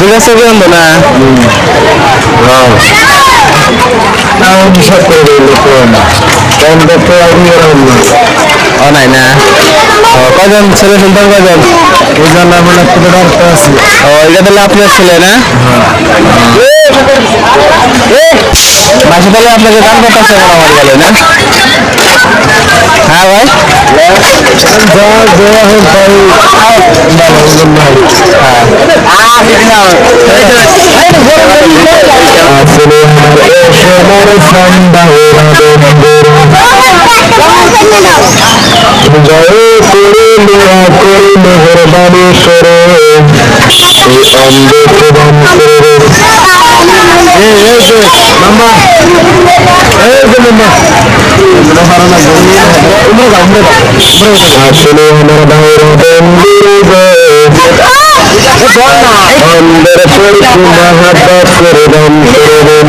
গেছে বন্ধ না সব করে দিল কম দেখতে ও নাই না কজন ছেলে সন্তান কজন এই জন্য আমরা আছি ও এটা তাহলে আপনার ছেলে না বাসা তাহলে আপনাকে দান করতেছে মোটামুটি গেলে না হ্যাঁ ভাই মেহরবানি করে আসলে আমার ভাইরা অন্ধের পরিচয় মহাব্বত করে দান করবেন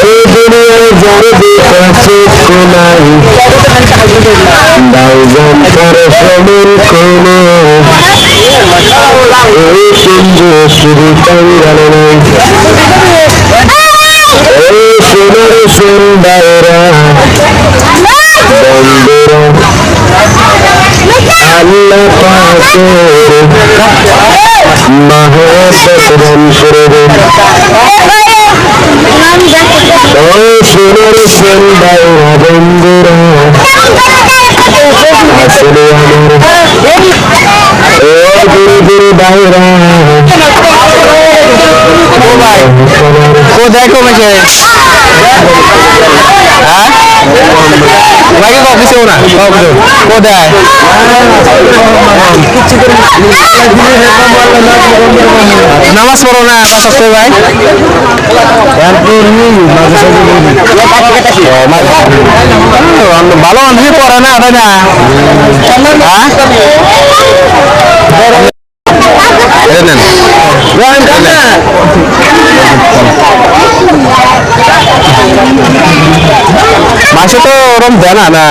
এই দুনিয়ায় যার কাছে কোনাই দাইজান পরশমের কোনো এই কুঞ্জ শুধু তাই জানে নাই এই সোনার সুন্দরা বন্ধুরা আল্লাহ পাকের মহব্বত দান করবেন ও সোনার সুন্দরা বন্ধুরা আসলে আমার ও গুরু গুরু বাইরা কোথায় কমেছে হ্যাঁ ভাইকে অফিসেও না কোথায় নামাজ পড়ো না সপ্তাহে ভাই ভালো মানুষই পড়ে না তাই না মাসে তো ওরম দেয় না না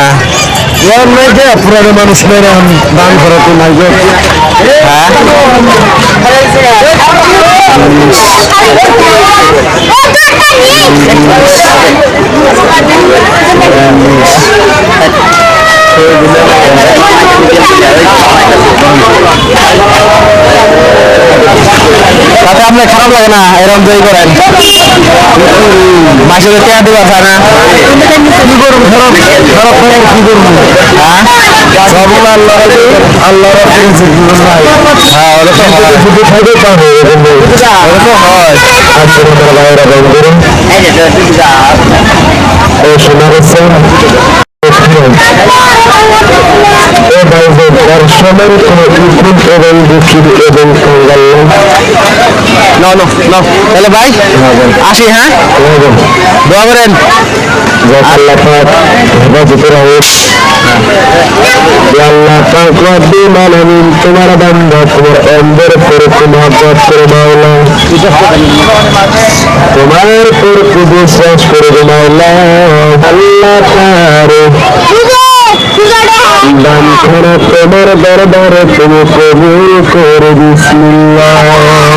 পুরানো মানুষ দান করা তো নাই হ্যাঁ তাতে আপনার খারাপ লাগে না এরকম তৈরি করেন মাসে তো টেয়া দেওয়া যায় না কি করবো খারাপ খারাপ করে কি করবো সবগুলো আল্লাহ হ্যাঁ ওটা তো হয় শুধু খাইতে পারবে ওটা তো হয় আচ্ছা বাইরে বন্ধুরা ও শোনা গেছে দর্শনের কোন ইকুল এবং দুঃখী এবং কঙ্গাল তাহলে ভাই আসি হ্যাঁ দোয়া করেন আল্লাহ পাক হেফাজতে রাখুন আল্লাহ পাক রব্বুল আলামিন তোমার বান্দা তোমার অন্তর করে মহব্বত করে মাওলা তোমার উপর বিশ্বাস করে মাওলা আল্লাহ তাআলা দান করে তোমার দরবারে তুমি কবুল করে বিসমিল্লাহ।